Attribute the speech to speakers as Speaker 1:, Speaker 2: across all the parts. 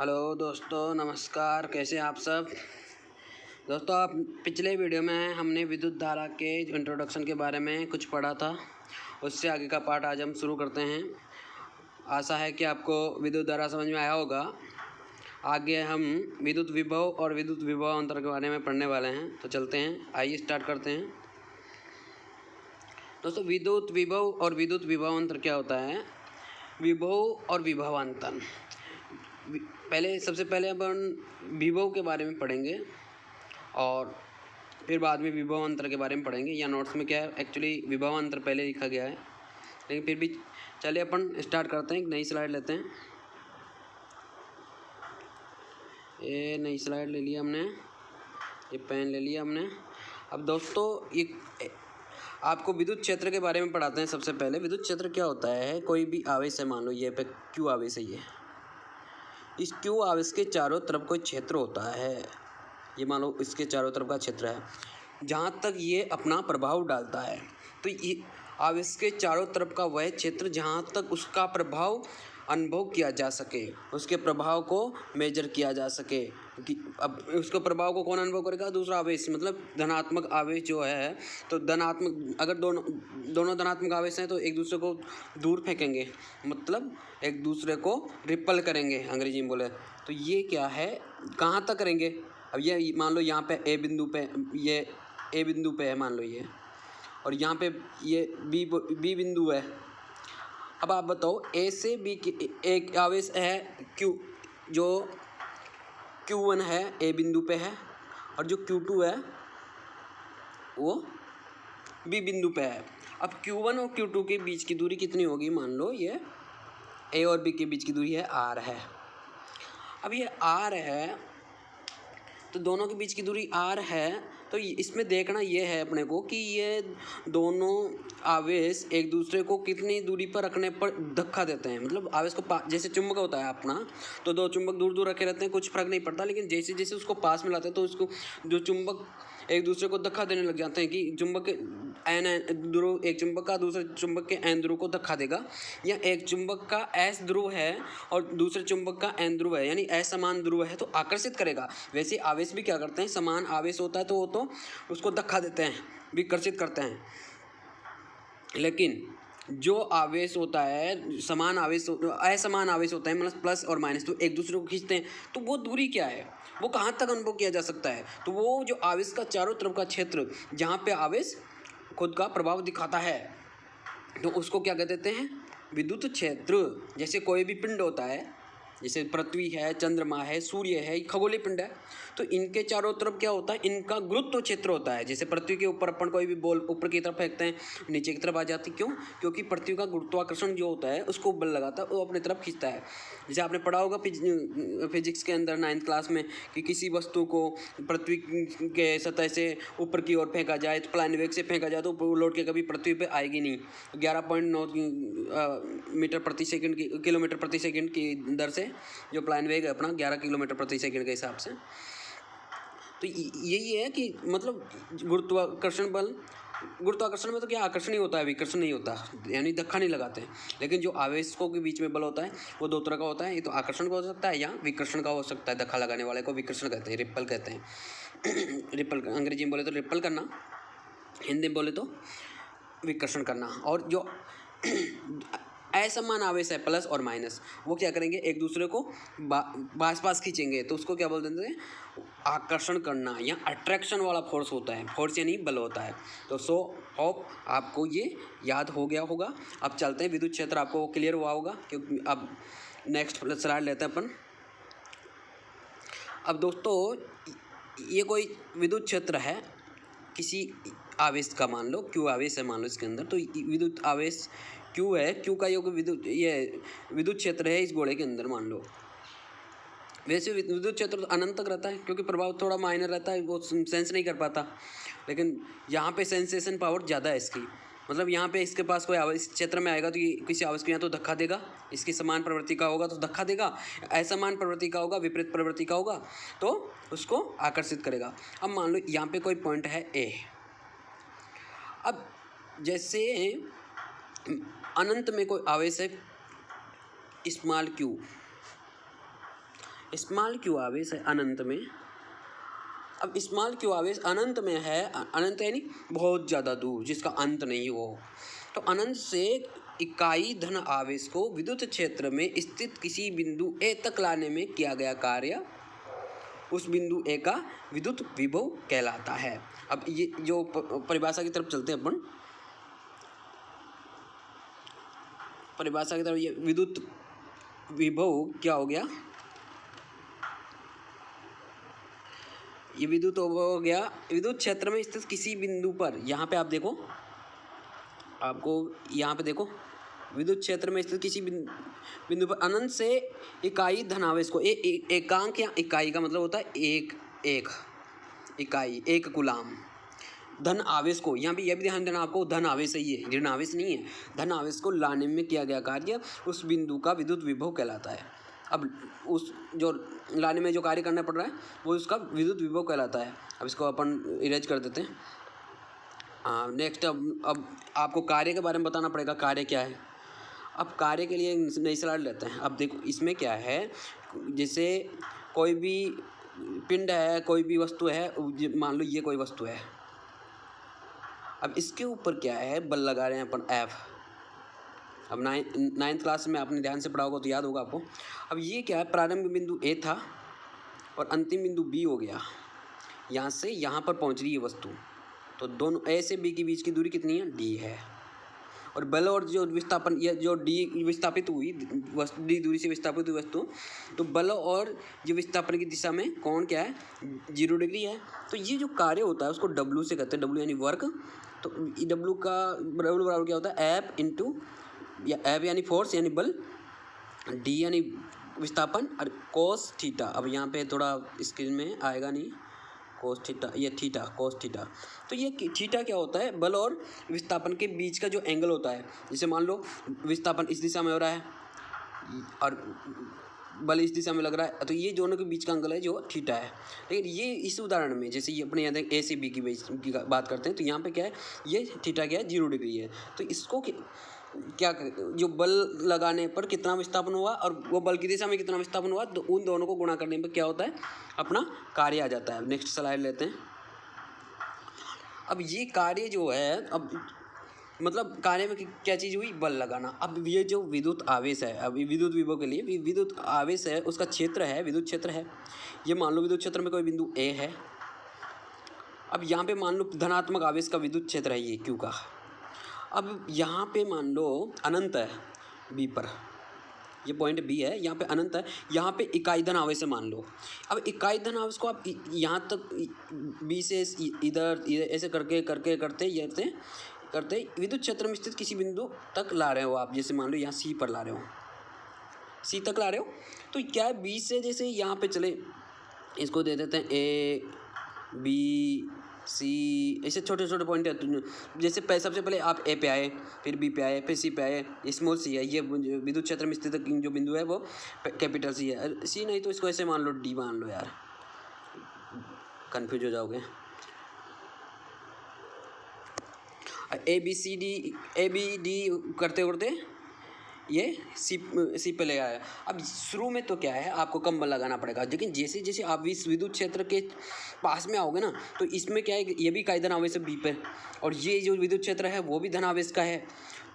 Speaker 1: Hello दोस्तों, नमस्कार। कैसे हैं आप सब दोस्तों? आप पिछले वीडियो में हमने विद्युत धारा के इंट्रोडक्शन के बारे में कुछ पढ़ा था। उससे आगे का पार्ट आज हम शुरू करते हैं। आशा है कि आपको विद्युत धारा समझ में आया होगा। आगे हम विद्युत विभव और विद्युत विभव अंतर के बारे में पढ़ने वाले हैं। तो चलते हैं, आइए स्टार्ट करते हैं। दोस्तों, विद्युत विभव और विद्युत विभव अंतर क्या होता है? विभव और विभवांतर। सबसे पहले अपन विभव के बारे में पढ़ेंगे और फिर बाद में विभव अंतर के बारे में पढ़ेंगे। या नोट्स में क्या है, एक्चुअली विभव अंतर पहले लिखा गया है, लेकिन फिर भी चलिए अपन स्टार्ट करते हैं। एक नई स्लाइड लेते हैं। ये नई स्लाइड ले लिया हमने, ये पेन ले लिया हमने। अब दोस्तों, ये आपको विद्युत क्षेत्र के बारे में पढ़ाते हैं। सबसे पहले विद्युत क्षेत्र क्या होता है? कोई भी आवेश है, मान लो ये पे क्यू आवेश है। ये इस क्यू आवेश के चारों तरफ कोई क्षेत्र होता है। ये मान लो इसके चारों तरफ का क्षेत्र है, जहाँ तक ये अपना प्रभाव डालता है। तो ये आवेश के चारों तरफ का वह क्षेत्र जहाँ तक उसका प्रभाव अनुभव किया जा सके, उसके प्रभाव को मेजर किया जा सके। कि अब उसके प्रभाव को कौन अनुभव करेगा? दूसरा आवेश, मतलब धनात्मक आवेश जो है। तो धनात्मक, अगर दोनों धनात्मक आवेश हैं तो एक दूसरे को दूर फेंकेंगे, मतलब एक दूसरे को रिपल करेंगे, अंग्रेजी में बोले तो। ये क्या है, कहाँ तक करेंगे? अब ये मान लो यहाँ पे ए बिंदु पे, ये ए बिंदु पे है मान लो ये, और यहाँ पे ये बी बिंदु है। अब आप बताओ, ए से बी की एक आवेश है क्यू, जो Q1 है ए बिंदु पे है, और जो Q2 है वो बी बिंदु पे है। अब Q1 और Q2 के बीच की दूरी कितनी होगी? मान लो ये ए और बी के बीच की दूरी है R है। अब ये R है, तो दोनों के बीच की दूरी R है। तो इसमें देखना ये है अपने को कि ये दोनों आवेश एक दूसरे को कितनी दूरी पर रखने पर धक्का देते हैं। मतलब आवेश को जैसे चुंबक होता है अपना, तो दो चुंबक दूर दूर रखे रहते हैं, कुछ फर्क नहीं पड़ता। लेकिन जैसे जैसे उसको पास में लाते हैं तो उसको जो चुंबक एक दूसरे को धक्का देने लग जाते हैं। कि चुंबक के एन ध्रुव, एक चुंबक का दूसरे चुंबक के एन ध्रुव को धक्का देगा, या एक चुंबक का एस ध्रुव है और दूसरे चुंबक का एन ध्रुव है, यानी असमान ध्रुव है, तो आकर्षित करेगा। वैसे आवेश भी क्या करते हैं, समान आवेश होता है तो वो तो उसको धक्का देते हैं, विकर्षित करते हैं। लेकिन जो आवेश होता है समान आवेश, असमान आवेश होता है, मतलब प्लस और माइनस, तो एक दूसरे को खींचते हैं। तो वो दूरी क्या है, वो कहाँ तक अनुभव किया जा सकता है? तो वो जो आवेश का चारों तरफ का क्षेत्र, जहाँ पे आवेश खुद का प्रभाव दिखाता है, तो उसको क्या कह देते हैं? विद्युत क्षेत्र। जैसे कोई भी पिंड होता है, जैसे पृथ्वी है, चंद्रमा है, सूर्य है, खगोलीय पिंड है, तो इनके चारों तरफ क्या होता है? इनका गुरुत्व क्षेत्र होता है। जैसे पृथ्वी के ऊपर अपन कोई भी बॉल ऊपर की तरफ फेंकते हैं, नीचे की तरफ आ जाती। क्यों? क्योंकि पृथ्वी का गुरुत्वाकर्षण जो होता है उसको बल लगाता है, वो अपनी तरफ खींचता है। जैसे आपने पढ़ा होगा फिजिक्स के अंदर 9th क्लास में, कि किसी वस्तु को पृथ्वी के सतह से ऊपर की ओर फेंका जाए, तो प्लान वेग से फेंका जाए, तो वो लौट के कभी पृथ्वी पे आएगी नहीं। 11.9 मीटर प्रति सेकंड की, किलोमीटर प्रति सेकंड की दर से जो प्लान वेग है अपना, 11 किलोमीटर प्रति सेकंड के हिसाब से। तो यही है कि मतलब गुरुत्वाकर्षण बल, गुरुत्वाकर्षण में तो क्या आकर्षण ही होता है, विकर्षण नहीं होता, यानी धक्का नहीं लगाते। लेकिन जो आवेशों के बीच में बल होता है वो दो तरह का होता है। ये तो आकर्षण का हो सकता है या विकर्षण का हो सकता है। धक्का लगाने वाले को विकर्षण कहते हैं, रिपल कहते हैं। रिपल अंग्रेजी में बोले तो रिपल करना, हिंदी में बोले तो विकर्षण करना। और जो असमान आवेश है प्लस और माइनस, वो क्या करेंगे? एक दूसरे को पास खींचेंगे, तो उसको क्या बोल देते हैं? आकर्षण करना, या अट्रैक्शन वाला फोर्स होता है। फोर्स यानी बल होता है। तो सो होप आपको ये याद हो गया होगा। अब चलते हैं, विद्युत क्षेत्र आपको क्लियर हुआ होगा। क्योंकि अब नेक्स्ट स्लाइड लेते हैं अपन। अब दोस्तों, ये कोई विद्युत क्षेत्र है किसी आवेश का, मान लो क्यू आवेश है मान लो इसके अंदर। तो विद्युत आवेश क्यू है, क्यू का योग विद्युत क्षेत्र है इस गोले के अंदर, मान लो। वैसे विद्युत क्षेत्र तो अनंत तक रहता है, क्योंकि प्रभाव थोड़ा माइनर रहता है, वो सेंस नहीं कर पाता। लेकिन यहाँ पे सेंसेशन पावर ज़्यादा है इसकी। मतलब यहाँ पे इसके पास कोई आवेश इस क्षेत्र में आएगा तो ये किसी आवेश को यहाँ तो धक्का देगा, इसकी समान प्रवृत्ति का होगा तो धक्का देगा, असमान प्रवृत्ति का होगा, विपरीत प्रवृत्ति का होगा तो उसको आकर्षित करेगा। अब मान लो यहाँ पे कोई पॉइंट है ए। अब जैसे अनंत में कोई आवेश है स्मॉल क्यू, स्मॉल क्यू आवेश है अनंत में। अब स्मॉल क्यू आवेश अनंत में है, अनंत यानी बहुत ज़्यादा दूर, जिसका अंत नहीं हो। तो अनंत से इकाई धन आवेश को विद्युत क्षेत्र में स्थित किसी बिंदु ए तक लाने में किया गया कार्य उस बिंदु ए का विद्युत विभव कहलाता है। अब ये जो परिभाषा की तरफ चलते हैं अपन, परिभाषा की तरफ, ये विद्युत विभव क्या हो गया, ये विद्युत हो गया विद्युत क्षेत्र में स्थित किसी बिंदु पर। यहाँ पे आप देखो, आपको यहाँ पे देखो, विद्युत क्षेत्र में स्थित किसी बिंदु पर अनंत से इकाई धनावेश को एकांक या इकाई का मतलब होता है एक इकाई, एक गुलाम धन आवेश को, यहाँ पे यह भी ध्यान देना आपको, धन आवेश ही है, ऋण आवेश नहीं है। धन आवेश को लाने में किया गया कार्य उस बिंदु का विद्युत विभव कहलाता है। अब उस जो लाने में जो कार्य करना पड़ रहा है वो उसका विद्युत विभव कहलाता है। अब इसको अपन इरेज कर देते हैं। नेक्स्ट अब आपको कार्य के बारे में बताना पड़ेगा, कार्य क्या है। अब कार्य के लिए नई स्लाइड लेते हैं। अब देखो इसमें क्या है, जैसे कोई भी पिंड है, कोई भी वस्तु है, मान लो ये कोई वस्तु है। अब इसके ऊपर क्या है, बल लगा रहे हैं अपन एफ। अब नाइन्थ क्लास में आपने ध्यान से पढ़ा होगा तो याद होगा आपको। अब ये क्या है, प्रारंभ बिंदु ए था और अंतिम बिंदु बी हो गया, यहाँ से यहाँ पर पहुँच रही है वस्तु। तो दोनों ए से बी के बीच की दूरी कितनी है, डी है। और बल और जो विस्थापन, ये जो डी विस्थापित हुई वस्तु, डी दूरी से विस्थापित हुई वस्तु, तो बल और जो विस्थापन की दिशा में कोण क्या है, 0 डिग्री है। तो ये जो कार्य होता है उसको डब्ल्यू से कहते हैं, डब्ल्यू यानी वर्क। तो डब्ल्यू का डब्ल्यू बराबर क्या होता है, एफ इंटू, या एफ यानी फोर्स यानी बल, डी यानी विस्थापन, और कोस थीटा। अब यहाँ पे थोड़ा स्क्रीन में आएगा नहीं, कोस थीटा, ये थीटा, कोस थीटा। तो ये थीटा क्या होता है, बल और विस्थापन के बीच का जो एंगल होता है। जैसे मान लो विस्थापन इस दिशा में हो रहा है और बल इस दिशा में लग रहा है, तो ये दोनों के बीच का एंगल है जो थीटा है। लेकिन ये इस उदाहरण में, जैसे ये अपने यहाँ ए से बी की बात करते हैं, तो यहाँ पे क्या है, ये थीटा क्या है, 0 डिग्री है। तो इसको क्या जो बल लगाने पर कितना विस्थापन हुआ और वो बल की दिशा में कितना विस्थापन हुआ, तो उन दोनों को गुणा करने पर क्या होता है, अपना कार्य आ जाता है। नेक्स्ट स्लाइड लेते हैं। अब ये कार्य जो है, अब मतलब कार्य में क्या चीज़ हुई, बल लगाना। अब ये जो विद्युत आवेश है, अभी विद्युत विभव के लिए विद्युत आवेश है, उसका क्षेत्र है, विद्युत क्षेत्र है। ये मान लो विद्युत क्षेत्र में कोई बिंदु ए है। अब यहाँ पे मान लो धनात्मक आवेश का विद्युत क्षेत्र है ये क्यू का। अब यहाँ पे मान लो अनंत है बी पर, ये पॉइंट बी है, यहाँ पे अनंत है, यहाँ पे इकाई धन आवेश है मान लो। अब इकाई धन आवेश को आप यहाँ तक बी से इधर ऐसे करके करके करते विद्युत क्षेत्र में स्थित किसी बिंदु तक ला रहे हो आप। जैसे मान लो यहाँ सी पर ला रहे हो, सी तक ला रहे हो, तो क्या है, बी से जैसे यहाँ पे चले, इसको दे देते हैं ए बी सी, ऐसे छोटे छोटे पॉइंट है। जैसे सबसे पहले आप ए पे आए, फिर बी पे आए, फिर सी पे आए, स्मॉल सी है, ये विद्युत क्षेत्र में स्थित जो बिंदु है वो कैपिटल सी है। सी नहीं तो इसको ऐसे मान लो, डी मान लो, यार कंफ्यूज हो जाओगे। ए बी डी करते करते ये सी पे ले आया। अब शुरू में तो क्या है, आपको कम बल लगाना पड़ेगा, लेकिन जैसे जैसे आप इस विद्युत क्षेत्र के पास में आओगे ना, तो इसमें क्या है, ये भी इकाई धन आवेश है बी पे, और ये जो विद्युत क्षेत्र है वो भी धन आवेश का है।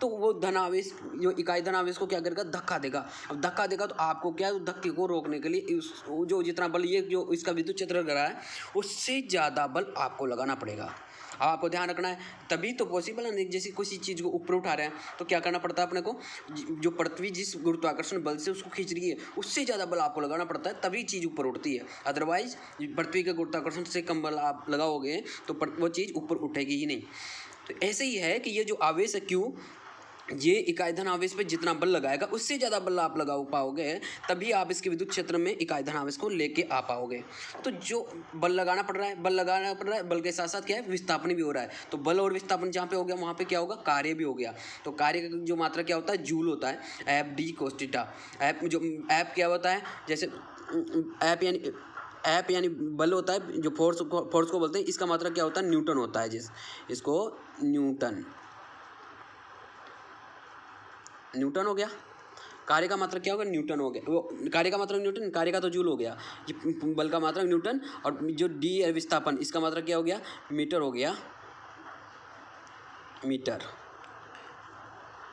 Speaker 1: तो वो धन आवेश, जो इकाई धन आवेश को क्या करेगा, धक्का देगा। अब धक्का देगा तो आपको क्या है, धक्के को रोकने के लिए जो जितना बल ये जो इसका विद्युत क्षेत्र लग रहा है, उससे ज़्यादा बल आपको लगाना पड़ेगा। अब आपको ध्यान रखना है, तभी तो पॉसिबल है। जैसे किसी चीज़ को ऊपर उठा रहे हैं तो क्या करना पड़ता है अपने को, जो पृथ्वी जिस गुरुत्वाकर्षण बल से उसको खींच रही है उससे ज़्यादा बल आपको लगाना पड़ता है, तभी चीज़ ऊपर उठती है। अदरवाइज पृथ्वी के गुरुत्वाकर्षण से कम बल आप लगाओगे तो वो चीज़ ऊपर उठेगी ही नहीं। तो ऐसे ही है कि ये जो आवेश है क्यों, ये इकाई धन आवेश पे जितना बल लगाएगा उससे ज़्यादा बल आप लगा पाओगे, तभी आप इसके विद्युत क्षेत्र में इकाई धन आवेश को लेके आ पाओगे। तो जो बल लगाना पड़ रहा है, बल के साथ साथ क्या है, विस्थापन भी हो रहा है। तो बल और विस्थापन जहाँ पे हो गया वहाँ पे क्या होगा, कार्य भी हो गया। तो कार्य का जो मात्रा क्या होता है, जूल होता है, F d cos theta. F क्या होता है, जैसे एफ यानी बल होता है, जो फोर्स को बोलते हैं, इसका मात्रा क्या होता है, न्यूटन होता है। इसको न्यूटन हो गया। कार्य का मात्रक क्या होगा, न्यूटन हो गया। वो कार्य का मात्रक न्यूटन, कार्य का तो जूल हो गया, ये बल का मात्रक न्यूटन, और जो डी है विस्थापन, इसका मात्रक क्या हो गया, मीटर हो गया, मीटर।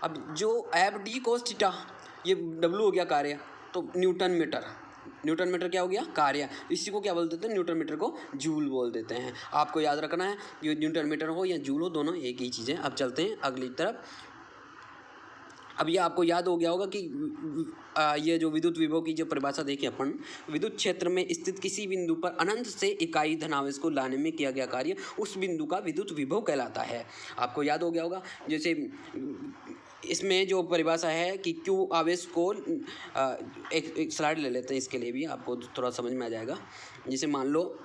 Speaker 1: अब जो एफ डी कोस थीटा, ये डब्लू हो गया कार्य, तो न्यूटन मीटर, न्यूटन मीटर क्या हो गया, कार्य। इसी को क्या बोल देते हैं, न्यूटन मीटर को जूल बोल देते हैं। आपको याद रखना है, ये न्यूटन मीटर हो या जूल हो, दोनों एक ही चीज़ है। अब चलते हैं अगली तरफ। अब ये आपको याद हो गया होगा कि ये जो विद्युत विभव की जो परिभाषा देखी अपन, विद्युत क्षेत्र में स्थित किसी बिंदु पर अनंत से इकाई धनावेश को लाने में किया गया कार्य उस बिंदु का विद्युत विभव कहलाता है। आपको याद हो गया होगा, जैसे इसमें जो परिभाषा है कि क्यू आवेश को एक स्लाइड ले लेते हैं, इसके लिए भी आपको थोड़ा समझ में आ जाएगा। जैसे मान लो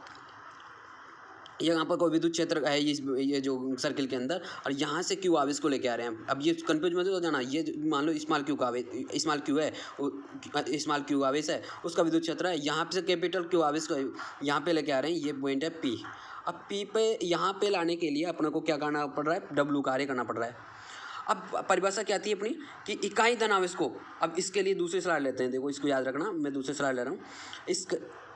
Speaker 1: यहाँ पर कोई विद्युत क्षेत्र है ये जो सर्किल के अंदर, और यहाँ से क्यू आवेश को लेके आ रहे हैं। अब ये कंफ्यूज मत हो जाना, ये मान लो स्मॉल क्यू का आवेश, स्मॉल क्यू है, स्मॉल क्यू आवेश है, उसका विद्युत क्षेत्र है। यहाँ से कैपिटल क्यू आवेश को यहाँ पे लेके आ रहे हैं, ये पॉइंट है पी। अब पी पे यहाँ पे लाने के लिए अपने को क्या करना पड़ रहा है, डब्लू कार्य करना पड़ रहा है। अब परिभाषा क्या आती है अपनी कि इकाई धनावेश को, अब इसके लिए दूसरी स्लाइड लेते हैं, देखो इसको याद रखना, मैं दूसरी स्लाइड ले रहा हूँ। इस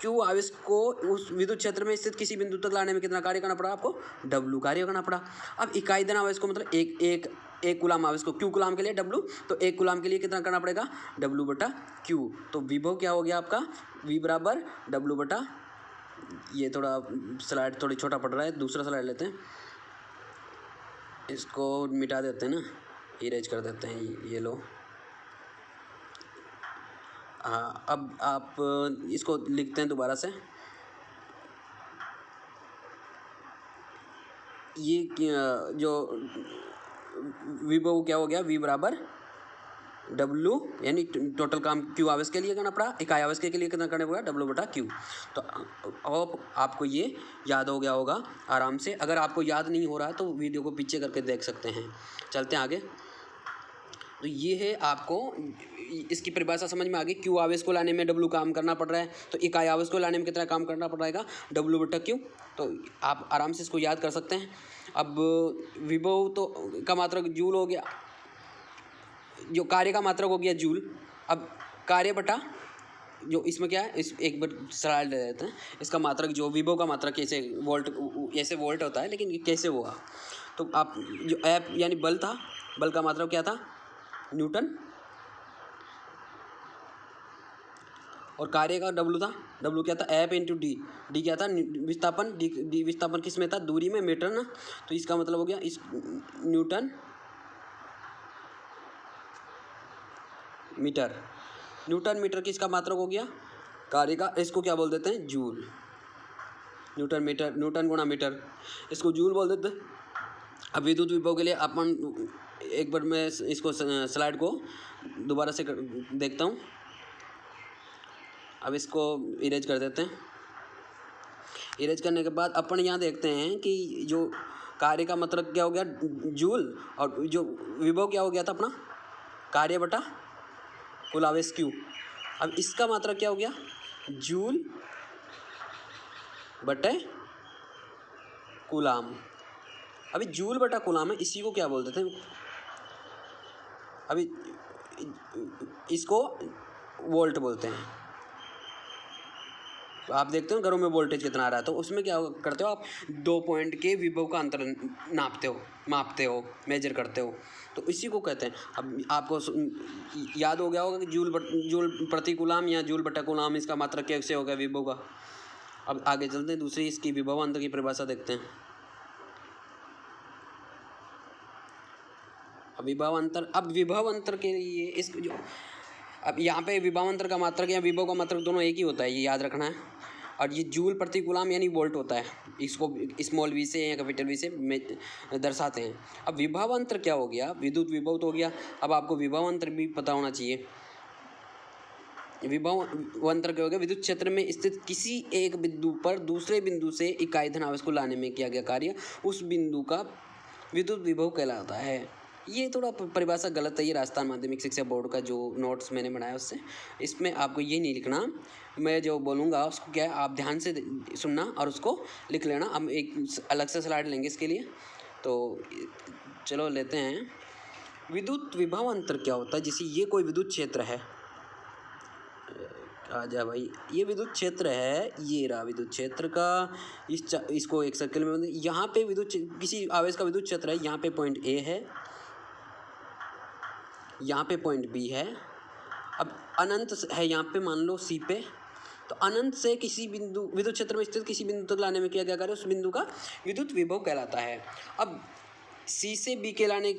Speaker 1: क्यू आवेश को उस विद्युत क्षेत्र में स्थित किसी बिंदु तक लाने में कितना कार्य करना पड़ा आपको, डब्लू कार्य करना पड़ा। अब इकाई धनावेश को मतलब एक कुलाम आवेश को, क्यू कुलाम के लिए डब्लू, तो एक कुलाम के लिए कितना करना पड़ेगा, डब्लू बटा क्यू। तो विभव क्या हो गया आपका, वी बराबर डब्लू बटा, ये थोड़ा स्लाइड थोड़ी छोटा पड़ रहा है, दूसरा स्लाइड लेते हैं, इसको मिटा देते हैं ना, इरेज कर देते हैं, ये लो। हाँ, अब आप इसको लिखते हैं दोबारा से, ये जो विभव क्या हो गया, वी बराबर डब्लू, यानी टोटल काम क्यू आवेश के लिए करना पड़ा, इकाई आवेश के लिए कितना करना पड़ा, डब्लू बटा क्यू। तो अब आपको ये याद हो गया होगा आराम से। अगर आपको याद नहीं हो रहा तो वीडियो को पीछे करके देख सकते हैं। चलते हैं आगे। तो ये है, आपको इसकी परिभाषा समझ में आ गई। क्यू आवेश को लाने में डब्लू काम करना पड़ रहा है, तो इकाई आवेश को लाने में कितना काम करना पड़ेगा, डब्लू बटा क्यू। तो आप आराम से इसको याद कर सकते हैं। अब विभव तो का मात्रक जूल हो गया, जो कार्य का मात्रक हो गया जूल। अब कार्य बटा जो इसमें क्या है, इस एक बार स्लाइड ले लेते हैं, इसका मात्रक जो विभव का मात्रक कैसे वोल्ट, ऐसे वोल्ट होता है, लेकिन ये कैसे हुआ, तो आप जो एफ यानी बल था, बल का मात्रक क्या था, न्यूटन, और कार्य का डब्लू था, डब्लू क्या था, एफ इंटू डी, डी क्या था, विस्थापन, डी विस्थापन किस में था, दूरी में, मीटर ना, तो इसका मतलब हो गया इस न्यूटन मीटर। न्यूटन मीटर किसका मात्रक हो गया, कार्य का, इसको क्या बोल देते हैं, जूल। न्यूटन मीटर, न्यूटन गुणा मीटर, इसको जूल बोल देते हैं। अब विद्युत विभव के लिए अपन एक बार मैं इसको स्लाइड को दोबारा से देखता हूँ। अब इसको इरेज कर देते हैं। इरेज करने के बाद अपन यहाँ देखते हैं कि जो कार्य का मात्रक क्या हो गया, जूल, और जो विभव क्या हो गया था अपना, कार्य बटा कुल आवेश क्यू। अब इसका मात्रक क्या हो गया, जूल बटे कूलाम। अभी जूल बटा कूलाम है, इसी को क्या बोल देते हैं, अभी इसको वोल्ट बोलते हैं। तो आप देखते हो घरों में वोल्टेज कितना आ रहा है, तो उसमें क्या करते हो आप, 2 पॉइंट के विभव का अंतर नापते हो, मापते हो, मेजर करते हो, तो इसी को कहते हैं। अब आपको याद हो गया होगा कि जूल प्रति कूलाम या जूल बटा कूलाम, इसका मात्रक कैसे होगा विभव का। अब आगे चलते हैं, दूसरी इसकी विभव अंतर की परिभाषा देखते हैं। अब विभव अंतर, अब विभव अंतर के लिए इस जो, अब यहाँ पे विभव अंतर का मात्रक या विभव का मात्रक दोनों एक ही होता है, ये याद रखना है। और ये जूल प्रति कूलाम यानी वोल्ट होता है, इसको स्मॉल वी से या कैपिटल वी से दर्शाते हैं। अब विभव अंतर क्या हो गया, विद्युत विभव तो हो गया, अब आपको विभव अंतर भी पता होना चाहिए। विभव अंतर क्या हो गया, विद्युत क्षेत्र में स्थित किसी एक बिंदु पर दूसरे बिंदु से इकाई धनावेश को लाने में किया गया कार्य उस बिंदु का विद्युत विभव कहलाता है। ये थोड़ा परिभाषा गलत है, ये राजस्थान माध्यमिक शिक्षा बोर्ड का जो नोट्स मैंने बनाया उससे, इसमें आपको ये नहीं लिखना, मैं जो बोलूँगा उसको क्या है आप ध्यान से सुनना और उसको लिख लेना। हम एक अलग से स्लाइड लेंगे इसके लिए, तो चलो लेते हैं। विद्युत विभव अंतर क्या होता है? जैसे ये कोई विद्युत क्षेत्र है, आजा भाई, ये विद्युत क्षेत्र है, ये रहा विद्युत क्षेत्र का, इसको एक सर्कल में यहाँ पे किसी आवेश का विद्युत क्षेत्र है, यहाँ पे पॉइंट ए है, यहाँ पे पॉइंट बी है, अब अनंत है यहाँ पे मान लो सी पे, तो अनंत से किसी बिंदु विद्युत क्षेत्र में स्थित किसी बिंदु तक लाने में क्या कार्य, उस बिंदु का विद्युत विभव कहलाता है। अब सी से बी के लाने,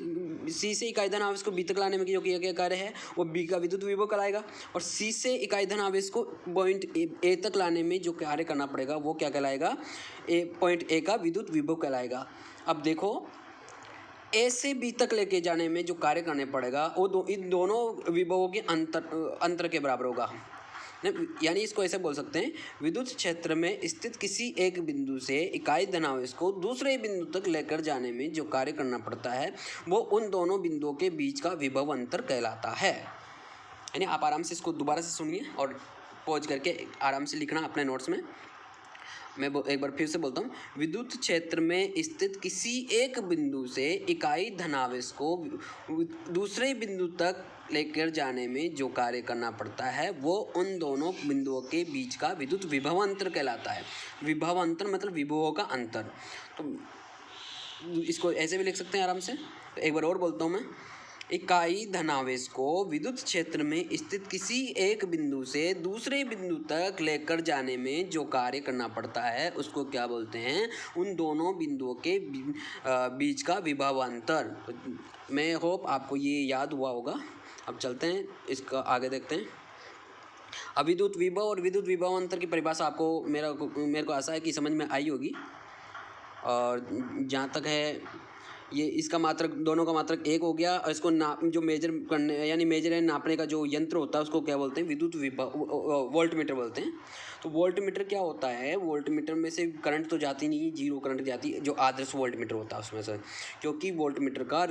Speaker 1: सी से इकाई धन आवेश को बी तक लाने में जो क्या कार्य है वो बी का विद्युत विभव कहलाएगा, और सी से इकाई धन आवेश को पॉइंट ए तक लाने में जो कार्य करना पड़ेगा वो क्या कहलाएगा, पॉइंट ए का विद्युत विभव कहलाएगा। अब देखो ए से बी तक लेके जाने में जो कार्य करने पड़ेगा वो इन दोनों विभवों के अंतर के बराबर होगा। यानी इसको ऐसे बोल सकते हैं, विद्युत क्षेत्र में स्थित किसी एक बिंदु से इकाई धनावेश को दूसरे बिंदु तक लेकर जाने में जो कार्य करना पड़ता है वो उन दोनों बिंदुओं के बीच का विभव अंतर कहलाता है। यानी आप आराम से इसको दोबारा से सुनिए और पॉज करके आराम से लिखना अपने नोट्स में। मैं एक बार फिर से बोलता हूँ, विद्युत क्षेत्र में स्थित किसी एक बिंदु से इकाई धनावेश को दूसरे बिंदु तक लेकर जाने में जो कार्य करना पड़ता है वो उन दोनों बिंदुओं के बीच का विद्युत विभव अंतर कहलाता है। विभव अंतर मतलब विभवों का अंतर। तो इसको ऐसे भी लिख सकते हैं आराम से। तो एक बार और बोलता हूँ मैं, इकाई धनावेश को विद्युत क्षेत्र में स्थित किसी एक बिंदु से दूसरे बिंदु तक लेकर जाने में जो कार्य करना पड़ता है उसको क्या बोलते हैं, उन दोनों बिंदुओं के बीच का विभव अंतर। मैं होप आपको ये याद हुआ होगा। अब चलते हैं इसका आगे देखते हैं। अब विद्युत विभव और विद्युत विभव अंतर की परिभाषा आपको मेरे को आशा है कि समझ में आई होगी। और जहाँ तक है ये इसका मात्रक, दोनों का मात्रक एक हो गया। और इसको जो मेजर करने यानी मेजर है नापने का जो यंत्र होता है उसको क्या बोलते हैं, विद्युत विभव, वोल्टमीटर बोलते हैं। तो वोल्टमीटर क्या होता है, वोल्टमीटर में से करंट तो जाती नहीं, जीरो करंट जाती है, जो आदर्श वोल्टमीटर होता है उसमें से, क्योंकि वोल्टमीटर का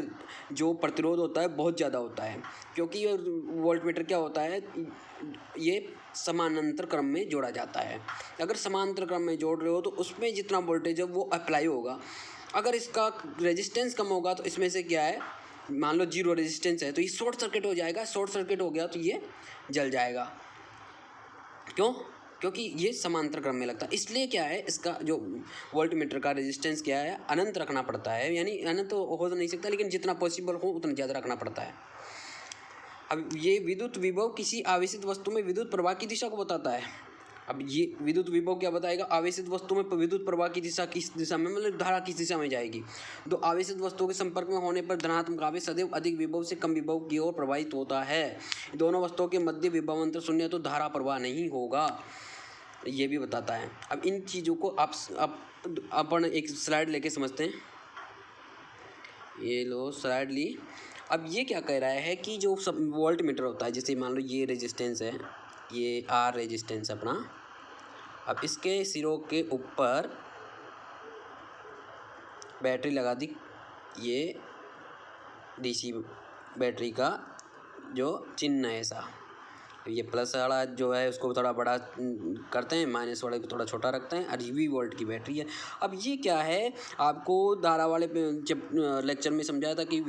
Speaker 1: जो प्रतिरोध होता है बहुत ज़्यादा होता है। क्योंकि वोल्टमीटर क्या होता है, ये समानांतर क्रम में जोड़ा जाता है। अगर समानांतर क्रम में जोड़ रहे हो तो उसमें जितना वोल्टेज है वो अप्लाई होगा। अगर इसका रेजिस्टेंस कम होगा तो इसमें से क्या है, मान लो जीरो रेजिस्टेंस है तो ये शॉर्ट सर्किट हो जाएगा। शॉर्ट सर्किट हो गया तो ये जल जाएगा। क्यों? क्योंकि ये समांतर क्रम में लगता है। इसलिए क्या है, इसका जो वोल्टमीटर का रेजिस्टेंस क्या है, अनंत रखना पड़ता है। यानी अनंत तो हो नहीं सकता, लेकिन जितना पॉसिबल हो उतना ज़्यादा रखना पड़ता है। अब ये विद्युत विभव किसी आवेशित वस्तु में विद्युत प्रवाह की दिशा को बताता है। अब ये विद्युत विभव क्या बताएगा, आवेशित वस्तु में विद्युत प्रवाह की दिशा किस दिशा में, मतलब धारा किस दिशा में जाएगी। तो आवेशित वस्तुओं के संपर्क में होने पर धनात्मक आवेश सदैव अधिक विभव से कम विभव की ओर प्रवाहित होता है। दोनों वस्तुओं के मध्य विभव अंतर शून्य तो धारा प्रवाह नहीं होगा, ये भी बताता है। अब इन चीज़ों को अपन एक स्लाइड लेके समझते हैं। ये लो स्लाइड ली। अब ये क्या कह रहा है कि जो सब वोल्टमीटर होता है, जैसे मान लो ये रेजिस्टेंस है, ये आर रेजिस्टेंस अपना। अब इसके सिरों के ऊपर बैटरी लगा दी, ये डीसी बैटरी का जो चिन्ह है ऐसा। ये प्लस वाला जो है उसको थोड़ा बड़ा करते हैं, माइनस वाले को थोड़ा छोटा रखते हैं, और वी वोल्ट की बैटरी है। अब ये क्या है, आपको धारा वाले जब लेक्चर में समझाया था कि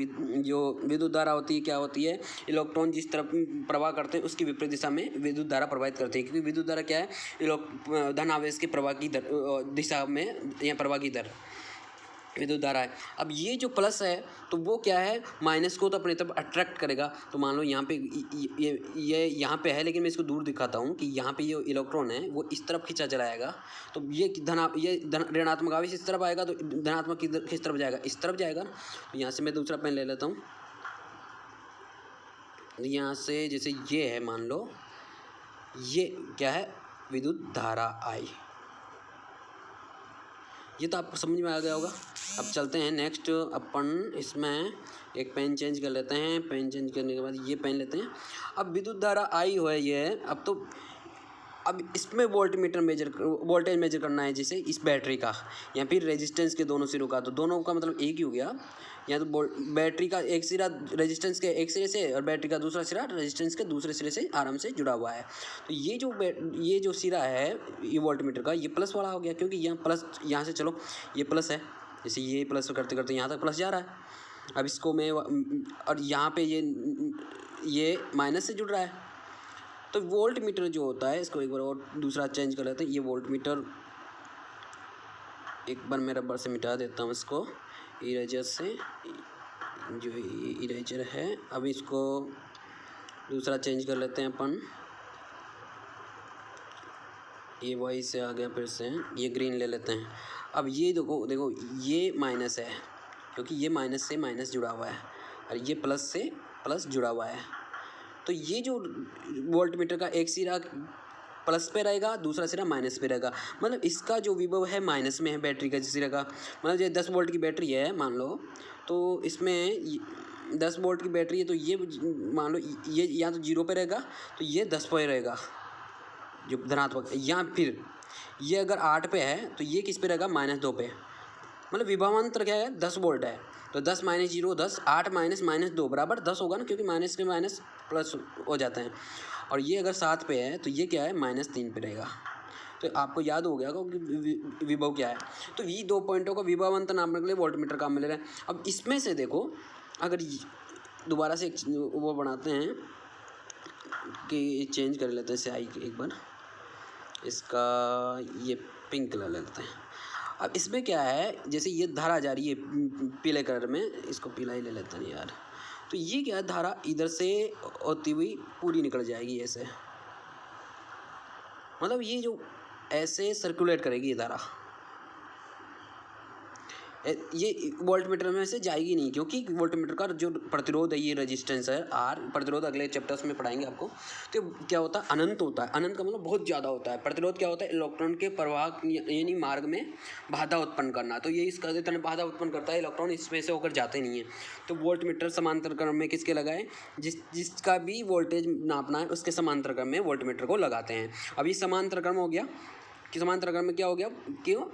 Speaker 1: जो विद्युत धारा होती है क्या होती है, इलेक्ट्रॉन जिस तरफ प्रवाह करते हैं उसकी विपरीत दिशा में विद्युत धारा प्रवाहित करते हैं। क्योंकि विद्युत धारा क्या है, धन आवेश के प्रवाह की दिशा में या प्रवाह की दर विद्युत धारा है। अब ये जो प्लस है तो वो क्या है, माइनस को तो अपनी तरफ अट्रैक्ट करेगा। तो मान लो यहाँ पे ये यहाँ पे है, लेकिन मैं इसको दूर दिखाता हूँ कि यहाँ पे ये इलेक्ट्रॉन है वो इस तरफ खींचा चलाएगा। तो ये ऋणात्मक आवेश इस तरफ आएगा, तो धनात्मक किस तरफ जाएगा, इस तरफ जाएगा। तो यहाँ से मैं दूसरा पेन ले लेता हूँ। यहाँ से जैसे ये है, मान लो ये क्या है, विद्युत धारा आई। ये तो आपको समझ में आ गया होगा। अब चलते हैं नेक्स्ट, अपन इसमें एक पेन चेंज कर लेते हैं। पेन चेंज करने के बाद ये पेन लेते हैं। अब विद्युत धारा आई हो ये, अब इसमें वोल्टेज मेजर करना है, जैसे इस बैटरी का या फिर रेजिस्टेंस के दोनों सिरों का। तो दोनों का मतलब एक ही हो गया। या तो बैटरी का एक सिरा रेजिस्टेंस के एक सिरे से और बैटरी का दूसरा सिरा रेजिस्टेंस के दूसरे सिरे से आराम से जुड़ा हुआ है। तो ये जो सिरा है ये वोल्टमीटर का, ये प्लस वाला हो गया, क्योंकि यहाँ प्लस, यहाँ से चलो ये प्लस है, जैसे ये प्लस करते करते यहाँ तक प्लस जा रहा है। अब इसको मैं और यहाँ पे ये माइनस से जुड़ रहा है, तो वोल्ट मीटर जो होता है, इसको एक बार और दूसरा चेंज कर लेते हैं। ये वोल्ट मीटर एक बार मैं रबर से मिटा देता हूँ इसको इरेजर से, जो इरेजर है। अब इसको दूसरा चेंज कर लेते हैं अपन। ये वाई से आ गया, फिर से ये ग्रीन ले लेते हैं। अब ये देखो ये माइनस है, क्योंकि ये माइनस से माइनस जुड़ा हुआ है और ये प्लस से प्लस जुड़ा हुआ है। तो ये जो वोल्ट मीटर का एक सिरा प्लस पे रहेगा, दूसरा सिरा माइनस पे रहेगा। मतलब इसका जो विभव है माइनस में है बैटरी का सिरा का। मतलब ये 10 वोल्ट की बैटरी है मान लो, तो इसमें 10 वोल्ट की बैटरी है, तो ये मान लो ये या तो 0 पे रहेगा, तो ये 10 पे रहेगा जो धनात्मक, या फिर ये अगर 8 पे है तो ये किस पे रहेगा, -2 पे। मतलब विभवांतर क्या है, 10 वोल्ट है, तो 10 माइनस 0 10, 8 माइनस -2 बराबर 10 होगा ना, क्योंकि माइनस के माइनस प्लस हो जाते हैं। और ये अगर 7 पे है तो ये क्या है, -3 पे रहेगा। तो आपको याद हो गया कि विभव क्या है। तो ये 2 पॉइंटों का विभवांतर नापने के लिए वोल्ट मीटर काम में ले रहे हैं। अब इसमें से देखो, अगर दोबारा से वो बनाते हैं कि चेंज कर लेते हैं स्याही एक बार, इसका ये पिंक कलर ले लेते हैं। अब इसमें क्या है, जैसे ये धारा जा रही है पीले कलर में, इसको पीला ही ले लेते हैं यार। तो ये क्या है, धारा इधर से होती हुई पूरी निकल जाएगी ऐसे, मतलब ये जो ऐसे सर्कुलेट करेगी ये धारा, ये वोल्ट मीटर में से जाएगी नहीं, क्योंकि वोल्ट मीटर का जो प्रतिरोध है, ये रेजिस्टेंस है आर, प्रतिरोध अगले चैप्टर्स में पढ़ाएंगे आपको। तो क्या होता है, अनंत होता है। अनंत का मतलब बहुत ज़्यादा होता है। प्रतिरोध क्या होता है, इलेक्ट्रॉन के प्रवाह यानी मार्ग में बाधा उत्पन्न करना। तो ये इसका जितना बाधा उत्पन्न करता है, इलेक्ट्रॉन इसमें से होकर जाते नहीं है। तो वोल्ट मीटर समांतर क्रम में किसके लगाए, जिसका भी वोल्टेज नापना है उसके समांतर क्रम में वोल्ट मीटर को लगाते हैं। अब ये समांतर क्रम हो गया कि समांतर क्रम में क्या हो गया, क्यों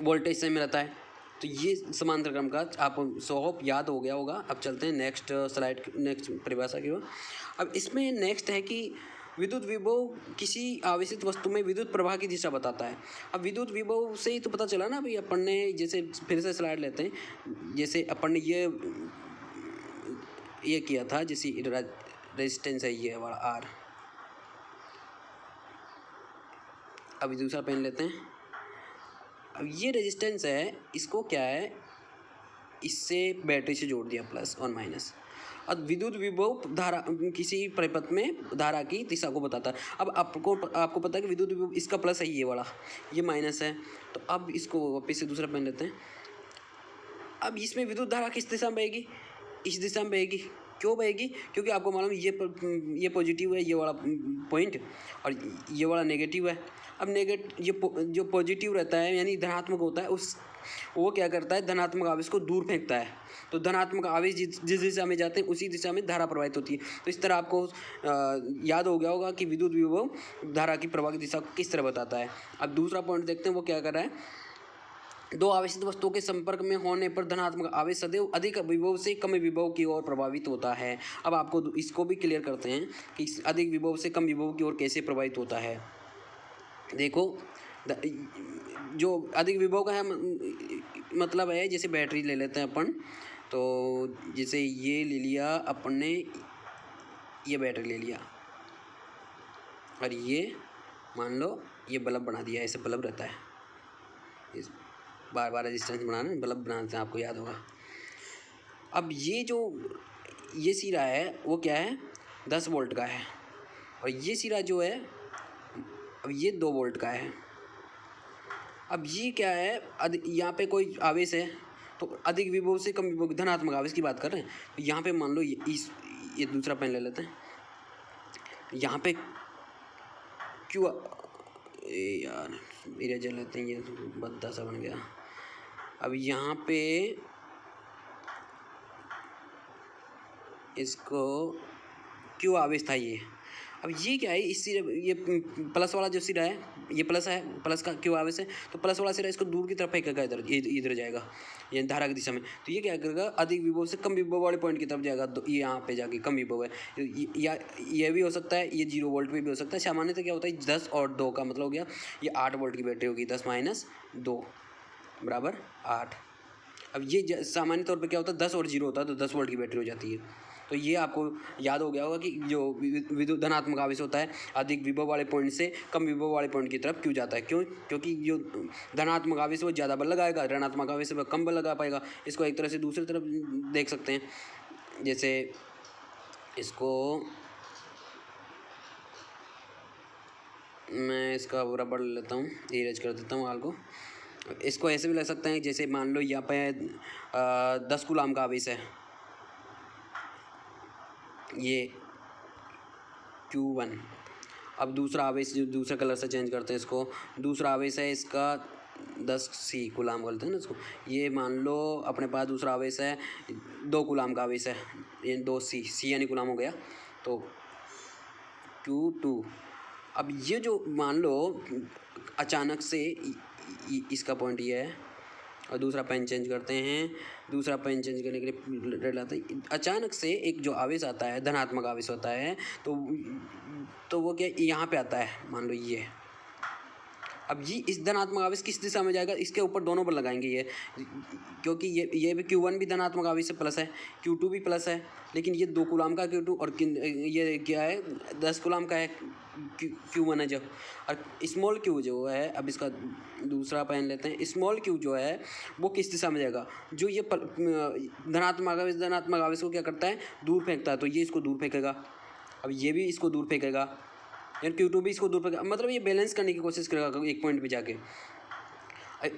Speaker 1: वोल्टेज से मिलता है। तो ये समांतर क्रम का आपको होप याद हो गया होगा। अब चलते हैं नेक्स्ट स्लाइड, नेक्स्ट परिभाषा की ओर। अब इसमें नेक्स्ट है कि विद्युत विभव किसी आवेशित वस्तु में विद्युत प्रवाह की दिशा बताता है। अब विद्युत विभव से ही तो पता चला ना भाई, अपन ने जैसे फिर से स्लाइड लेते हैं, जैसे अपन ने ये किया था, जैसे रेजिस्टेंस है ये वाला आर। अभी दूसरा पेन लेते हैं। अब ये रेजिस्टेंस है, इसको क्या है, इससे बैटरी से जोड़ दिया प्लस और माइनस। अब विद्युत विभव धारा किसी परिपथ में धारा की दिशा को बताता है। अब आपको पता है कि विद्युत विभव इसका प्लस है, ये वाला, ये माइनस है। तो अब इसको वापस से दूसरा पेन लेते हैं। अब इसमें विद्युत धारा किस दिशा में बहेगी, इस दिशा में बहेगी। क्यों बहेगी, क्योंकि आपको मालूम ये पॉजिटिव है ये वाला पॉइंट, और ये वाला नेगेटिव है। अब ये जो पॉजिटिव रहता है यानी धनात्मक होता है, वो क्या करता है, धनात्मक आवेश को दूर फेंकता है। तो धनात्मक आवेश जिस दिशा में जाते हैं उसी दिशा में धारा प्रवाहित होती है। तो इस तरह आपको याद हो गया होगा कि विद्युत विभव धारा की प्रवाह की दिशा को किस तरह बताता है। अब दूसरा पॉइंट देखते हैं, वो क्या कर रहा है, दो आवेशित वस्तुओं के संपर्क में होने पर धनात्मक आवेश सदैव अधिक विभव से कम विभव की ओर प्रभावित होता है। अब आपको इसको भी क्लियर करते हैं कि अधिक विभव से कम विभव की ओर कैसे प्रभावित होता है। देखो, जो अधिक विभव का है मतलब है, जैसे बैटरी ले लेते हैं अपन, तो जैसे ये ले लिया अपन ने, ये बैटरी ले लिया और ये मान लो ये बल्ब बना दिया, ऐसे बल्ब रहता है, इस बार बार रेजिस्टेंस बनाना, बल्ब बनाते हैं, आपको याद होगा। अब ये सिरा है वो क्या है, 10 वोल्ट का है, और ये सिरा जो है अब ये 2 वोल्ट का है। अब ये क्या है, यहाँ पे कोई आवेश है, तो अधिक विभव से कम विभव, धनात्मक आवेश की बात कर रहे हैं। तो यहाँ पे मान लो ये दूसरा पेन ले लेते हैं। यहाँ पे क्यों यार इरेजर लेते हैं, ये बद्दा सा बन गया। अब यहाँ पे इसको क्यों आवेश था ये। अब ये क्या है, इस सिरे, ये प्लस वाला जो सिरा है, ये प्लस है, प्लस का क्यों आवेश है, तो प्लस वाला सिरा इसको दूर की तरफ फेंकेगा, इधर जाएगा, ये धारा की दिशा में। तो ये क्या करेगा, अधिक विभव से कम विभव वाले पॉइंट की तरफ जाएगा, तो ये यहाँ पे जाके कम विभव है, या ये भी हो सकता है, ये 0 वोल्ट पे भी हो सकता है। सामान्यतः क्या होता है, 10 और 2 का मतलब हो गया, ये 8 वोल्ट की बैटरी होगी, 10 - 2 = 8। अब ये सामान्य तौर पे क्या होता है, 10 और 0 होता है तो 10 वोल्ट की बैटरी हो जाती है। तो ये आपको याद हो गया होगा कि जो विद्युत धनात्मक आवेश होता है अधिक विभव वाले पॉइंट से कम विभव वाले पॉइंट की तरफ क्यों जाता है, क्यों? क्योंकि जो धनात्मक आवेश वो ज़्यादा बल लगाएगा, ऋणात्मक आवेश वह कम बल लगा पाएगा। इसको एक तरह से दूसरी तरफ देख सकते हैं, जैसे इसको मैं इसका रबड़ लेता हूँ, इरेज कर देता हूँ हाल को। इसको ऐसे भी ले सकते हैं, जैसे मान लो यहाँ पे 10 कूलाम का आवेश है, ये Q1। अब दूसरा आवेश जो दूसरे कलर से चेंज करते हैं इसको, दूसरा आवेश है इसका 10C कूलाम बोलते हैं ना इसको। ये मान लो अपने पास दूसरा आवेश है 2 कूलाम का आवेश है, ये 2C यानी कूलाम हो गया, तो Q2। अब ये जो मान लो अचानक से इसका पॉइंट ये है, और दूसरा पेन चेंज करते हैं, दूसरा पेन चेंज करने के लिए रेड लाते हैं। अचानक से एक जो आवेश आता है धनात्मक आवेश होता है, तो वो क्या यहाँ पे आता है, मान लो ये। अब ये इस धनात्मक आवेश किस दिशा में जाएगा, इसके ऊपर दोनों पर लगाएंगे ये, क्योंकि ये भी Q1 भी धनात्मक आवेश से प्लस है, Q2 भी प्लस है, लेकिन ये 2 कूलाम का Q2 और ये क्या है 10 कूलाम का है Q1 है जो। और स्मॉल q जो है, अब इसका दूसरा पेन लेते हैं, स्मॉल q जो है वो किस दिशा में जाएगा, जो ये धनात्मक आवेश को क्या करता है, दूर फेंकता है, तो ये इसको दूर फेंकेगा। अब ये भी इसको दूर फेंकेगा, यार Q2 भी इसको दूर फेंकेगा, मतलब ये बैलेंस करने की कोशिश करेगा एक पॉइंट पे जाके।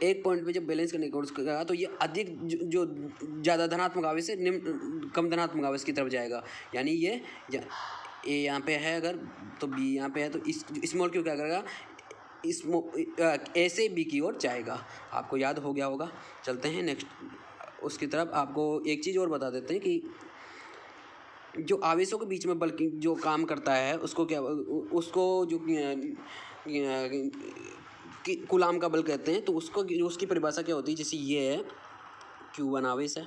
Speaker 1: एक पॉइंट पे जब बैलेंस करने की कोशिश करेगा तो ये अधिक जो ज़्यादा धनात्मक आवेश है निम्न कम धनात्मक आवेश की तरफ जाएगा, यानी ये ए यहाँ पे है अगर, तो बी यहाँ पे है, तो इस स्मॉल क्यू क्या करेगा, ए से बी की ओर जाएगा। आपको याद हो गया होगा। चलते हैं नेक्स्ट उसकी तरफ। आपको एक चीज़ और बता देते हैं कि जो आवेशों के बीच में बल की जो काम करता है उसको क्या, उसको जो कूलाम का बल कहते हैं, तो उसको उसकी परिभाषा क्या होती है, जैसे ये है Q1 आवेश है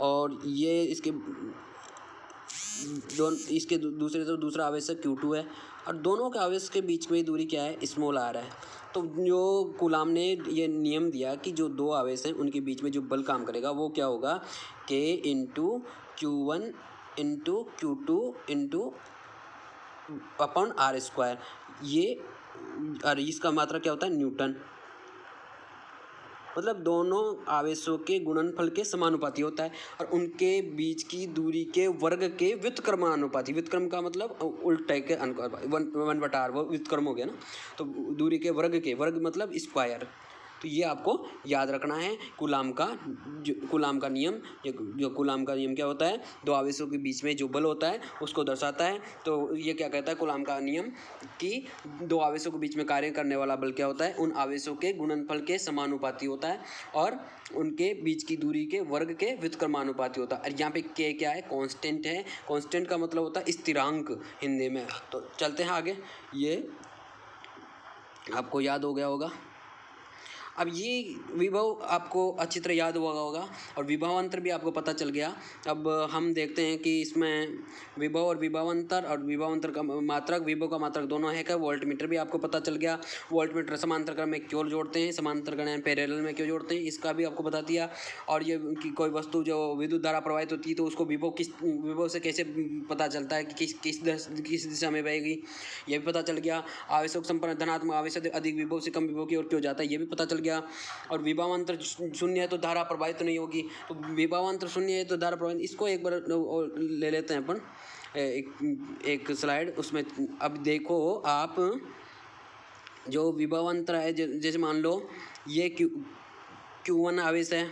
Speaker 1: और ये इसके दूसरे तो दूसरा आवेश है Q2 है, और दोनों के आवेश के बीच में दूरी क्या है, स्मॉल r है। तो जो कूलाम ने ये नियम दिया कि जो दो आवेश हैं उनके बीच में जो बल काम करेगा वो क्या होगा, K into Q1 into Q2 into upon r²। ये और इसका मात्रा क्या होता है, न्यूटन। मतलब दोनों आवेशों के गुणनफल के समानुपाती होता है और उनके बीच की दूरी के वर्ग के व्युत्क्रमानुपाती। व्युत्क्रम का मतलब उल्टे के अनुपात, 1/r वो व्युत्क्रम हो गया ना, तो दूरी के वर्ग मतलब स्क्वायर। तो ये आपको याद रखना है कूलाम का नियम। जो कूलाम का नियम क्या होता है, दो आवेशों के बीच में जो बल होता है उसको दर्शाता है। तो ये क्या कहता है कूलाम का नियम, कि दो आवेशों के बीच में कार्य करने वाला बल क्या होता है, उन आवेशों के गुणनफल के समानुपाती होता है और उनके बीच की दूरी के वर्ग के व्युत्क्रमानुपाती होता है। और यहाँ पे के क्या है, कांस्टेंट है। कांस्टेंट का मतलब होता है स्थिरांक हिंदी में। तो चलते हैं आगे, ये आपको याद हो गया होगा। अब ये विभव आपको अच्छी तरह याद हुआ होगा और विभवांतर भी आपको पता चल गया। अब हम देखते हैं कि इसमें विभव और विभवांतर का मात्रक, विभव का मात्रक दोनों है क्या। वोल्टमीटर भी आपको पता चल गया। वोल्टमीटर समांतर क्रम में क्यों जोड़ते हैं, समांतर क्रम पैरेलल में क्यों जोड़ते हैं, इसका भी आपको बता दिया। और ये कि कोई वस्तु जो विद्युत धारा प्रवाहित होती है तो उसको विभव से कैसे पता चलता है कि किस दिशा में बहेगी, ये भी पता चल गया। आवेशों संपन्न धनात्मक आवेश अधिक विभव से कम विभव की ओर क्यों जाता है, ये भी पता चल गया। और विभवांतर शून्य है तो धारा प्रवाहित नहीं होगी। तो विभवांतर शून्य है तो धारा प्रवाहित, इसको एक बार ले लेते हैं अपन एक स्लाइड उसमें। अब देखो आप, जो विभवांतर है, जैसे मान लो ये Q1 आवेश है,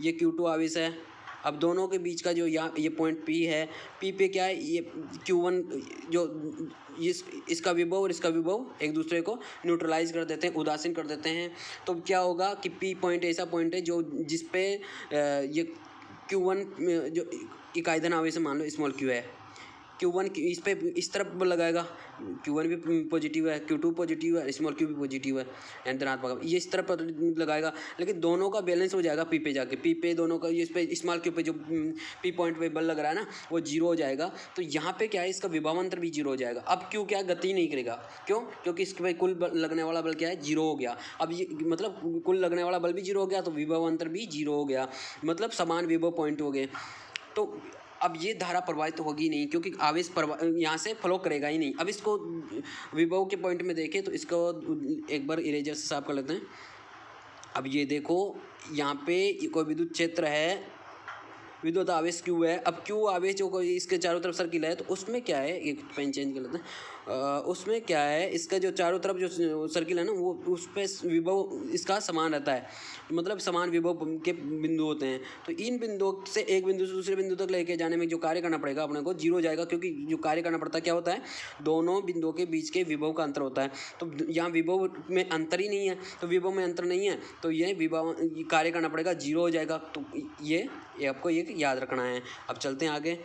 Speaker 1: ये Q2 आवेश है। अब दोनों के बीच का जो ये पॉइंट P है, P पे क्या है, ये Q1 जो इसका विभव और इसका विभव एक दूसरे को न्यूट्रलाइज कर देते हैं, उदासीन कर देते हैं। तो क्या होगा कि P पॉइंट ऐसा पॉइंट है जो जिस पे ये Q1 जो इकाई धन आवेश मान लो स्मॉल q है, Q1 इस पे इस तरफ लगाएगा, Q1 भी पॉजिटिव है, Q2 पॉजिटिव है, स्मॉल q भी पॉजिटिव है यानी धनात्मक, ये इस तरफ लगाएगा, लेकिन दोनों का बैलेंस हो जाएगा P पे जाके, P पे दोनों का इस पे स्मॉल q पे जो P पॉइंट पे बल लग रहा है ना वो जीरो हो जाएगा। तो यहाँ पे क्या है, इसका विभवांतर भी जीरो हो जाएगा। अब Q क्या गति नहीं करेगा, क्यों? क्योंकि इसके पे कुल लगने वाला बल क्या है, जीरो हो गया। अब ये मतलब कुल लगने वाला बल भी जीरो हो गया तो विभवांतर भी जीरो हो गया, मतलब समान विभव पॉइंट हो गए। तो अब ये धारा प्रवाहित तो होगी नहीं, क्योंकि आवेश यहाँ से फ्लो करेगा ही नहीं। अब इसको विभव के पॉइंट में देखें तो इसको एक बार इरेजर से साफ कर लेते हैं। अब ये देखो यहाँ पे कोई विद्युत क्षेत्र है, विद्युत आवेश Q है। अब Q आवेश जो इसके चारों तरफ सर्किल है, तो उसमें क्या है, एक पेन चेंज कर लेते हैं। उसमें क्या है, इसका जो चारों तरफ जो सर्किल है ना वो उस पर विभव इसका समान रहता है, मतलब समान विभव के बिंदु होते हैं। तो इन बिंदुओं से एक बिंदु से दूसरे बिंदु तक लेके जाने में जो कार्य करना पड़ेगा अपने को जीरो हो जाएगा, क्योंकि जो कार्य करना पड़ता है क्या होता है, दोनों बिंदुओं के बीच के विभव का अंतर होता है। तो यहाँ विभव में अंतर ही नहीं है, तो विभव में अंतर नहीं है तो ये विभव कार्य करना पड़ेगा, जीरो हो जाएगा। तो ये आपको ये याद रखना है। अब चलते हैं आगे।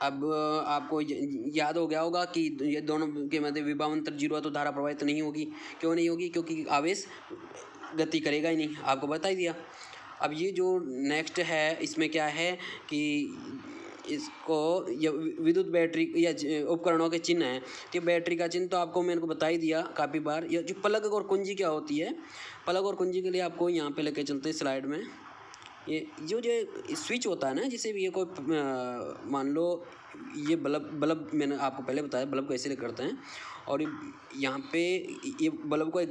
Speaker 1: अब आपको याद हो गया होगा कि ये दोनों के मध्य विभवांतर जीरो है तो धारा प्रवाहित नहीं होगी। क्यों नहीं होगी? क्योंकि आवेश गति करेगा ही नहीं, आपको बता ही दिया। अब ये जो नेक्स्ट है इसमें क्या है कि इसको विद्युत बैटरी या उपकरणों के चिन्ह हैं। तो बैटरी का चिन्ह तो आपको मैंने को बता ही दिया काफ़ी बार। ये जो प्लग और कुंजी क्या होती है, प्लग और कुंजी के लिए आपको यहाँ पे लेके चलते हैं स्लाइड में। ये जो स्विच होता है ना, जैसे भी ये कोई मान लो ये बल्ब मैंने आपको पहले बताया बल्ब कैसे करते हैं। और यहाँ पे ये बल्ब को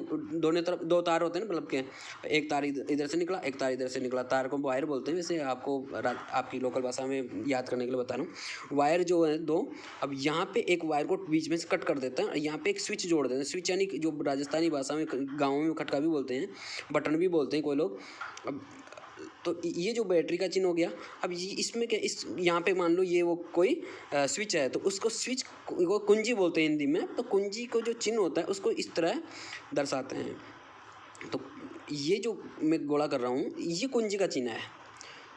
Speaker 1: दोनों तरफ दो तार होते हैं ना बल्ब के, एक तार इधर से निकला, एक तार इधर से निकला। तार को वायर बोलते हैं, वैसे आपको आपकी लोकल भाषा में याद करने के लिए बता रहा हूँ। वायर जो है दो, अब यहाँ पे एक वायर को बीच में से कट कर देते हैं, यहाँ पे एक स्विच जोड़ देते हैं। स्विच यानी जो राजस्थानी भाषा में गाँव में खटका भी बोलते हैं, बटन भी बोलते हैं कोई लोग। अब तो ये जो बैटरी का चिन्ह हो गया। अब ये इसमें क्या, इस यहाँ पे मान लो ये वो कोई स्विच है, तो उसको स्विच को कुंजी बोलते हैं हिंदी में। तो कुंजी को जो चिन्ह होता है उसको इस तरह दर्शाते हैं। तो ये जो मैं गोला कर रहा हूँ ये कुंजी का चिन्ह है।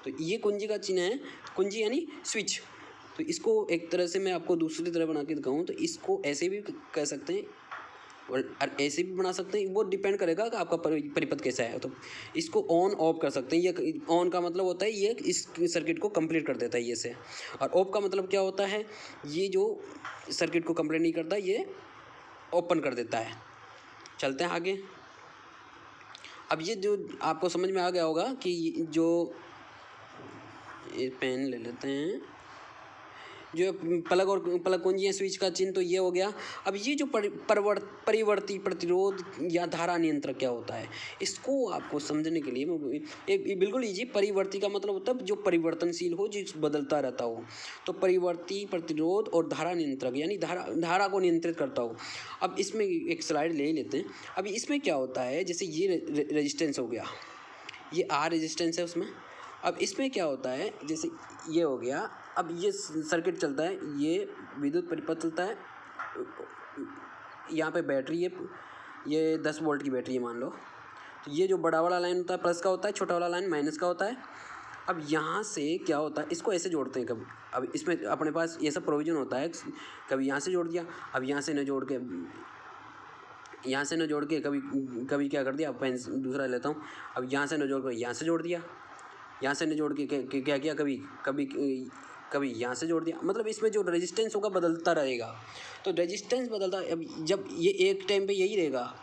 Speaker 1: तो ये कुंजी का चिन्ह है, कुंजी यानी स्विच। तो इसको एक तरह से मैं आपको दूसरी तरह बना के दिखाऊँ तो इसको ऐसे भी कह सकते हैं और ऐसे भी बना सकते हैं। वो डिपेंड करेगा कि आपका परिपथ कैसा है। तो इसको ऑन ऑफ कर सकते हैं। ये ऑन का मतलब होता है ये इस सर्किट को कंप्लीट कर देता है ये से, और ऑफ का मतलब क्या होता है, ये जो सर्किट को कंप्लीट नहीं करता ये ओपन कर देता है। चलते हैं आगे। अब ये जो आपको समझ में आ गया होगा कि जो पेन ले लेते हैं, जो प्लग कुंजी है स्विच का चिन्ह तो ये हो गया। अब ये जो परिवर्ती प्रतिरोध या धारा नियंत्रक क्या होता है, इसको आपको समझने के लिए मैं बिल्कुल इजी। परिवर्ती का मतलब होता है जो परिवर्तनशील हो, जो बदलता रहता हो। तो परिवर्ती प्रतिरोध और धारा नियंत्रक यानी धारा को नियंत्रित करता हो। अब इसमें एक स्लाइड ले लेते हैं। अब इसमें क्या होता है, जैसे ये रेजिस्टेंस हो गया, ये R रेजिस्टेंस है उसमें। अब इसमें क्या होता है, जैसे ये हो गया, अब ये सर्किट चलता है, ये विद्युत परिपथ चलता है, यहाँ पे बैटरी है, ये 10 वोल्ट की बैटरी है मान लो। तो ये जो बड़ा वाला लाइन होता है प्लस का होता है, छोटा वाला लाइन माइनस का होता है। अब यहाँ से क्या होता है, इसको ऐसे जोड़ते हैं कभी। अब इसमें अपने पास ये सब प्रोविज़न होता है, कभी यहाँ से जोड़ दिया, अब यहाँ से न जोड़ के यहाँ से न जोड़ के कभी क्या कर दिया, पेन दूसरा लेता हूँ। अब यहाँ से न जोड़ कर यहाँ से जोड़ दिया, यहाँ से न जोड़ के क्या किया, कभी यहाँ से जोड़ दिया। मतलब इसमें जो रेजिस्टेंस होगा बदलता रहेगा। तो रेजिस्टेंस बदलता, अब जब ये एक टाइम पे यही रहेगा,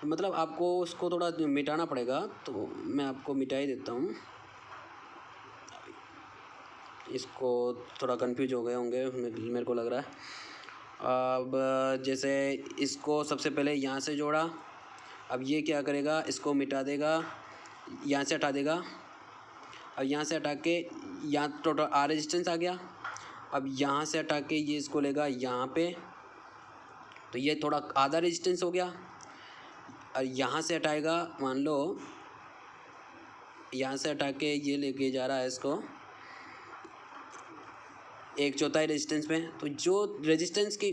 Speaker 1: मतलब आपको उसको थोड़ा मिटाना पड़ेगा। तो मैं आपको मिटा ही देता हूँ। इसको थोड़ा कंफ्यूज हो गए होंगे मेरे को लग रहा है। अब जैसे इसको सबसे पहले यहाँ से जोड़ा, अब ये क्या करेगा, इसको मिटा देगा, यहाँ से हटा देगा। अब यहाँ से हटा के यहाँ टोटल R रेजिस्टेंस आ गया। अब यहाँ से हटा के ये इसको लेगा यहाँ पे, तो ये थोड़ा आधा रेजिस्टेंस हो गया। और यहाँ से हटाएगा, मान लो यहाँ से हटा के ये लेके जा रहा है इसको 1/4 रेजिस्टेंस पे। तो जो रेजिस्टेंस की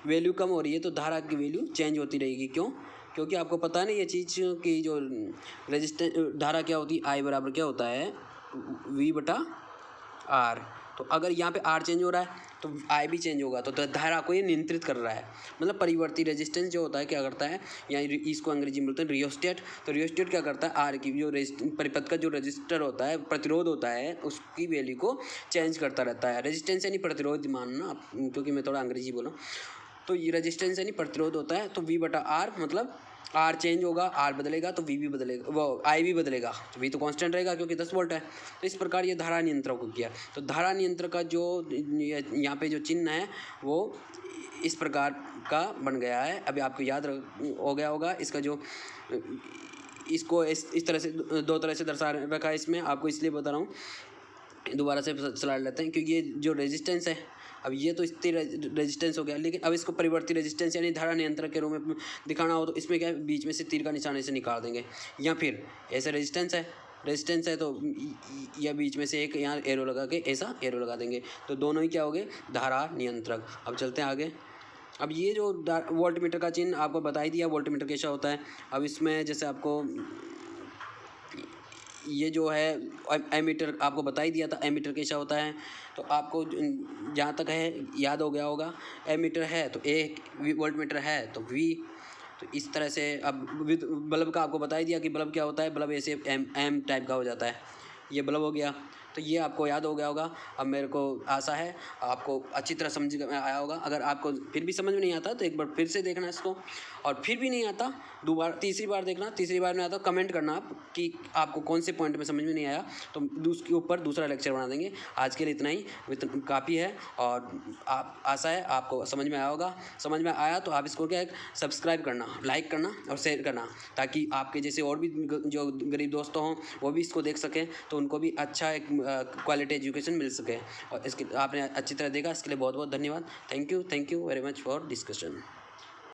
Speaker 1: वैल्यू कम हो रही है तो धारा की वैल्यू चेंज होती रहेगी। क्यों? क्योंकि आपको पता है ना ये चीज़ कि जो रेजिस्टेंस धारा क्या होती है, I बराबर क्या होता है V/R। तो अगर यहाँ पे आर चेंज हो रहा है तो आई भी चेंज होगा, तो धारा को ये नियंत्रित कर रहा है। मतलब परिवर्ती रेजिस्टेंस जो होता है क्या करता है, या इसको अंग्रेजी में बोलते हैं रियोस्टेट। तो रियोस्टेट क्या करता है, आर की जो परिपथ का जो रजिस्टर होता है, प्रतिरोध होता है, उसकी वैल्यू को चेंज करता रहता है। रेजिस्टेंस यानी प्रतिरोध मानना, क्योंकि मैं थोड़ा अंग्रेजी बोला, तो ये रेजिस्टेंस यानी प्रतिरोध होता है। तो V बटा आर, मतलब आर चेंज होगा, आर बदलेगा तो वी भी बदलेगा, वो आई भी बदलेगा, तो वी तो कांस्टेंट रहेगा क्योंकि 10 वोल्ट है। तो इस प्रकार ये धारा नियंत्रक को किया। तो धारा नियंत्रक का जो यहाँ पे जो चिन्ह है वो इस प्रकार का बन गया है। अभी आपको याद हो गया होगा। इसका जो इसको इस तरह से दो तरह से दर्शा रखा है इसमें, आपको इसलिए बता रहा हूँ। दोबारा से स्लाइड लेते हैं, क्योंकि ये जो रेजिस्टेंस है, अब ये तो स्थिर रेजिस्टेंस हो गया, लेकिन अब इसको परिवर्ती रेजिस्टेंस यानी धारा नियंत्रक के रूप में दिखाना हो तो इसमें क्या है, बीच में से तीर का निशान ऐसे निकाल देंगे, या फिर ऐसे रेजिस्टेंस है तो या बीच में से एक यहाँ एरो लगा के ऐसा एरो लगा देंगे, तो दोनों ही क्या हो गए, धारा नियंत्रक। अब चलते हैं आगे। अब ये जो वोल्टमीटर का चिन्ह आपको बता ही दिया, वोल्टमीटर कैसा होता है। अब इसमें जैसे आपको ये जो है एमीटर आपको बता ही दिया था, एमीटर कैसा होता है। तो आपको जहाँ तक है याद हो गया होगा, एमीटर है तो ए, वोल्टमीटर है तो वी। तो इस तरह से अब बल्ब का आपको बता ही दिया कि बल्ब क्या होता है, बल्ब ऐसे एम टाइप का हो जाता है, ये बल्ब हो गया। तो ये आपको याद हो गया होगा। अब मेरे को आशा है आपको अच्छी तरह समझ में आया होगा। अगर आपको फिर भी समझ में नहीं आता तो एक बार फिर से देखना इसको, और फिर भी नहीं आता तीसरी बार देखना। तीसरी बार में आता कमेंट करना आप कि आपको कौन से पॉइंट में समझ में नहीं आया, तो उसके ऊपर दूसरा लेक्चर बना देंगे। आज के लिए इतना ही काफ़ी है, और आप आशा है आपको समझ में आया होगा। समझ में आया तो आप इसको क्या है, सब्सक्राइब करना, लाइक करना और शेयर करना, ताकि आपके जैसे और भी जो गरीब दोस्त हों वो भी इसको देख सकें, तो उनको भी अच्छा एक क्वालिटी एजुकेशन मिल सके। और इसके आपने अच्छी तरह देखा, इसके लिए बहुत बहुत धन्यवाद। Thank you very much for discussion.